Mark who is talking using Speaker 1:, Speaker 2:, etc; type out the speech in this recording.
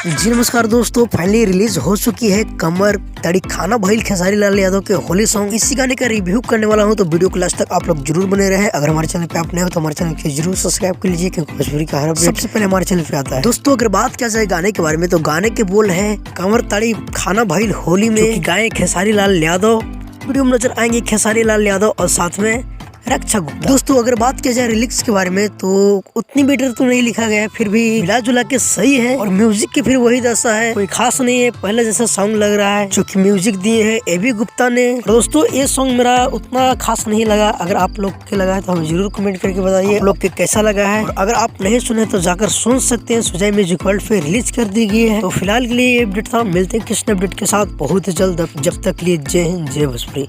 Speaker 1: जी नमस्कार दोस्तों, finally release हो चुकी है कमर तड़ी खाना भइल खेसारी लाल यादव के होली सॉन्ग। इसी गाने का रिव्यू करने वाला हूं, तो वीडियो को लास्ट तक आप लोग जरूर बने रहे। अगर हमारे चैनल पे आप नए हो तो हमारे चैनल को जरूर सब्सक्राइब कर लीजिए, क्योंकि भोजपुरी का हर अपडेट सबसे पहले हमारे चैनल पे आता है। दोस्तों अगर बात किया जाए गाने के बारे में, तो गाने के बोल है कमर तड़ी खाना भइल होली में, गाए खेसारी लाल यादव। वीडियो में नजर आएंगे खेसारी लाल यादव और साथ में रक्षा गुप्ता। दोस्तों अगर बात किया जाए लिरिक्स के बारे में, तो उतनी बेटर तो नहीं लिखा गया है, फिर भी मिला जुला के सही है। और म्यूजिक की फिर वही दशा है, कोई खास नहीं है, पहले जैसा सॉन्ग लग रहा है। जो कि म्यूजिक दिए है एबी गुप्ता ने। दोस्तों ये सॉन्ग मेरा उतना खास नहीं लगा। अगर आप लोग के लगा है तो हमें जरूर कमेंट करके बताइए आप लोग के कैसा लगा है। और अगर आप नहीं सुने तो जाकर सुन सकते हैं, सुजय म्यूजिक वर्ल्ड पे रिलीज कर दी गई है। तो फिलहाल के लिए ये अपडेट था, मिलते हैं किस अपडेट के साथ बहुत जल्द। जब तक लिए जय हिंद, जय भोजपुरी।